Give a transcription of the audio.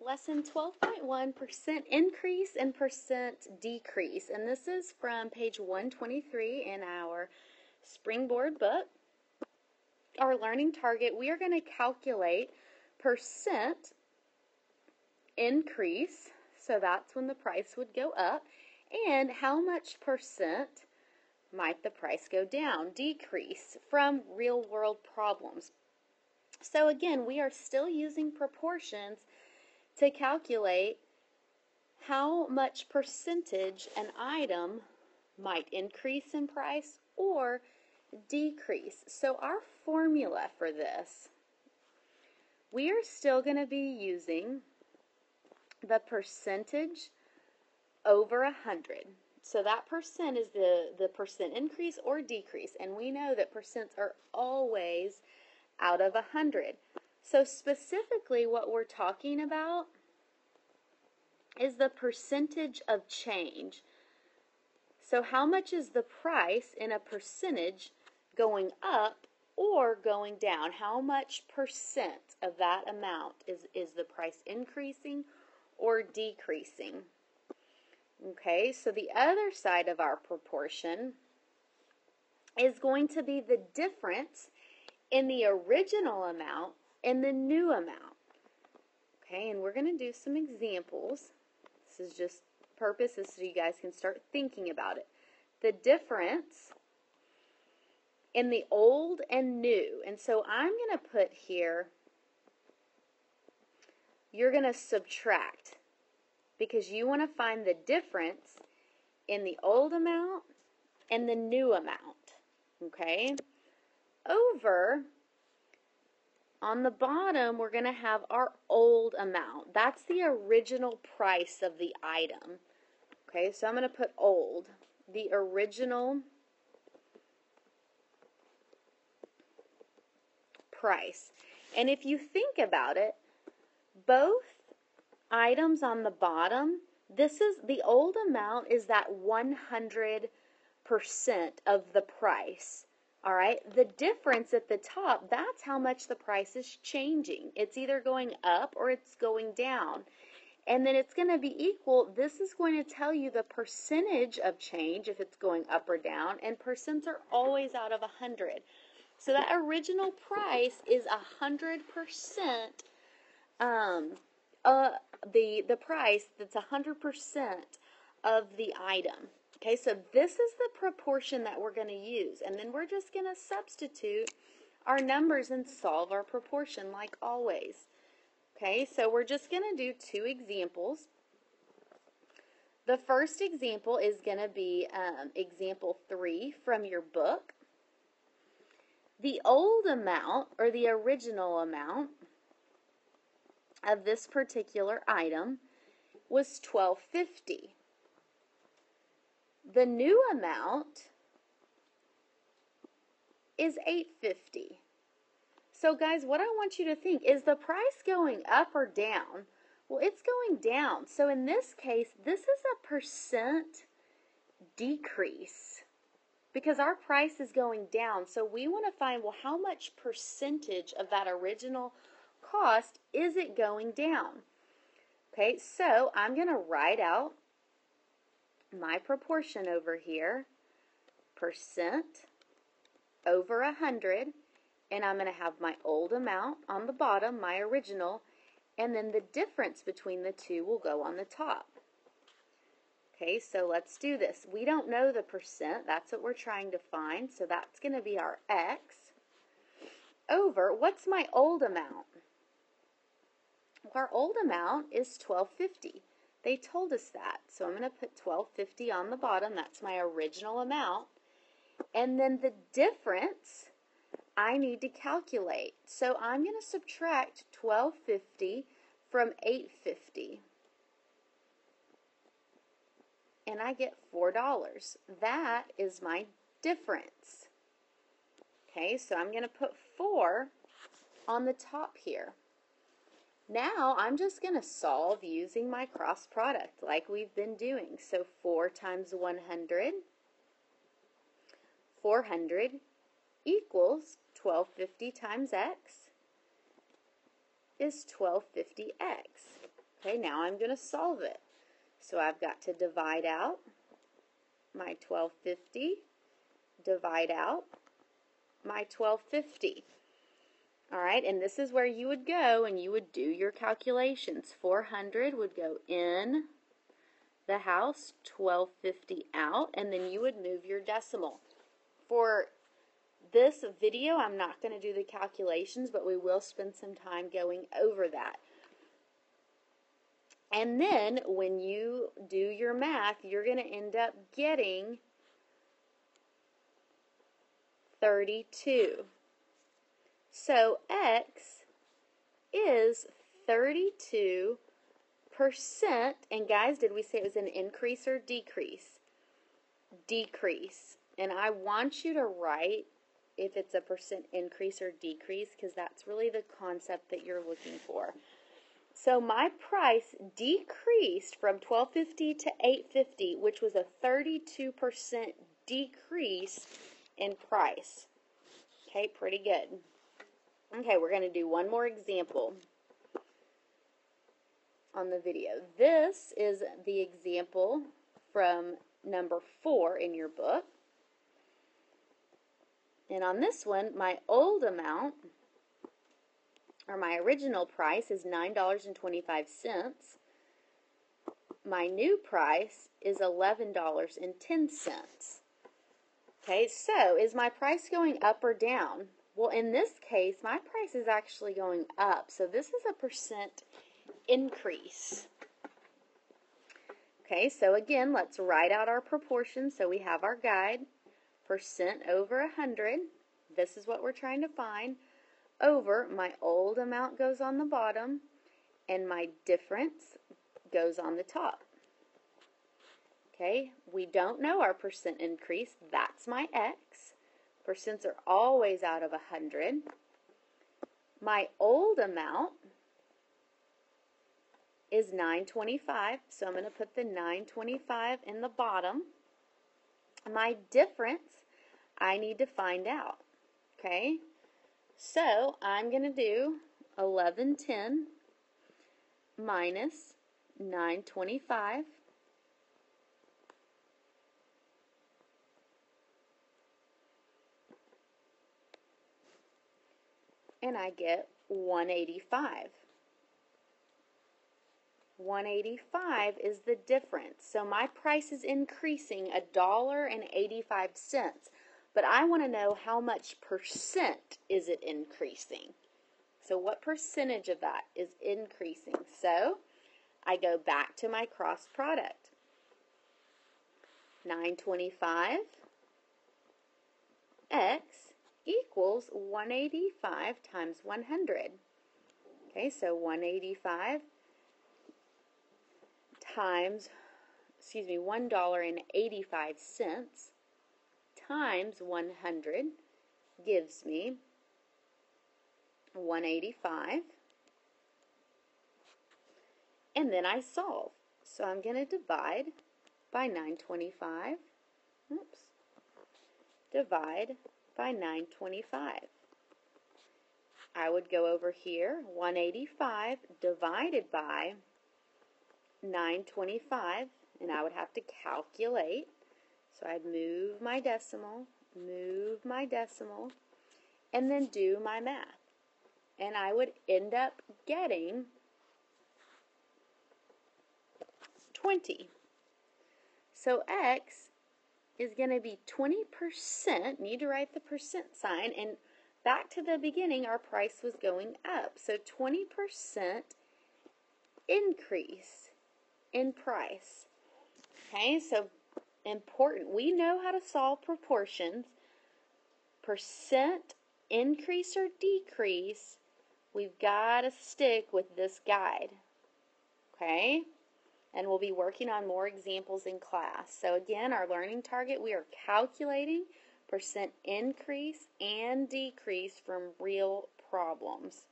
Lesson 12.1, percent increase and percent decrease. And this is from page 123 in our Springboard book. Our learning target, we are going to calculate percent increase, so that's when the price would go up, and how much percent might the price go down, decrease, from real world problems. So again, we are still using proportions to calculate how much percentage an item might increase in price or decrease. So our formula for this, we are still going to be using the percentage over 100. So that percent is the percent increase or decrease, and we know that percents are always out of 100. So specifically what we're talking about is the percentage of change. So how much is the price in a percentage going up or going down? How much percent of that amount is the price increasing or decreasing? Okay, so the other side of our proportion is going to be the difference in the original amount and the new amount. Okay, and we're going to do some examples. This is just purposes so you guys can start thinking about it. The difference in the old and new. And so I'm going to put here, you're going to subtract, because you want to find the difference in the old amount and the new amount. Okay? Over, on the bottom, we're going to have our old amount. That's the original price of the item. Okay, so I'm going to put old, the original price. And if you think about it, both items on the bottom, this is the old amount is that 100% of the price. All right, the difference at the top, that's how much the price is changing. It's either going up or it's going down. And then it's going to be equal. This is going to tell you the percentage of change if it's going up or down, and percents are always out of 100. So that original price is 100%, the price that's 100% of the item. Okay, so this is the proportion that we're going to use, and then we're just going to substitute our numbers and solve our proportion like always. Okay, so we're just going to do two examples. The first example is going to be example 3 from your book. The old amount, or the original amount, of this particular item was $12.50. The new amount is $8.50. So guys, what I want you to think, is the price going up or down? Well, it's going down. So in this case, this is a percent decrease because our price is going down. So we want to find, well, how much percentage of that original cost is it going down? Okay, so I'm going to write out my proportion over here, percent over 100, and I'm going to have my old amount on the bottom, my original, and then the difference between the two will go on the top. Okay, so let's do this. We don't know the percent, that's what we're trying to find, so that's going to be our X over, what's my old amount? Our old amount is $12.50. They told us that. So I'm going to put $12.50 on the bottom. That's my original amount. And then the difference I need to calculate. So I'm going to subtract $12.50 from $8.50. And I get $4. That is my difference. Okay, so I'm going to put 4 on the top here. Now I'm just going to solve using my cross product like we've been doing. So 4 times 100, 400 equals 1250 times x is 1250x. Okay, now I'm going to solve it. So I've got to divide out my 1250, divide out my 1250. All right, and this is where you would go and you would do your calculations. 400 would go in the house, 1250 out, and then you would move your decimal. For this video, I'm not going to do the calculations, but we will spend some time going over that. And then when you do your math, you're going to end up getting 32. So X is 32%. And guys, did we say it was an increase or decrease? Decrease. And I want you to write if it's a percent increase or decrease, because that's really the concept that you're looking for. So my price decreased from $12.50 to $8.50, which was a 32% decrease in price. Okay, pretty good. Okay, we're going to do one more example on the video. This is the example from number 4 in your book. And on this one, my old amount, or my original price, is $9.25. My new price is $11.10. Okay, so is my price going up or down? Well, in this case, my price is actually going up. So this is a percent increase. Okay, so again, let's write out our proportions. So we have our guide. Percent over 100, this is what we're trying to find, over my old amount goes on the bottom, and my difference goes on the top. Okay, we don't know our percent increase, that's my X. Percents are always out of 100. My old amount is $9.25, so I'm going to put the $9.25 in the bottom. My difference, I need to find out, okay? So I'm going to do 1110 minus 925. And I get 185. 185 is the difference. So my price is increasing $1.85. But I want to know how much percent is it increasing. So what percentage of that is increasing? So I go back to my cross product. 925 x equals 185 times 100. Okay, so 185 times, $1.85 times 100 gives me 185. And then I solve. So I'm going to divide by 925. Oops. Divide by 925. I would go over here, 185 divided by 925, and I would have to calculate. So I'd move my decimal, and then do my math. And I would end up getting 20. So X is going to be 20%. Need to write the percent sign. And back to the beginning, our price was going up. So 20% increase in price. Okay, so important. We know how to solve proportions. Percent increase or decrease, we've got to stick with this guide. Okay? And we'll be working on more examples in class. So again, our learning target, we are calculating percent increase and decrease from real problems.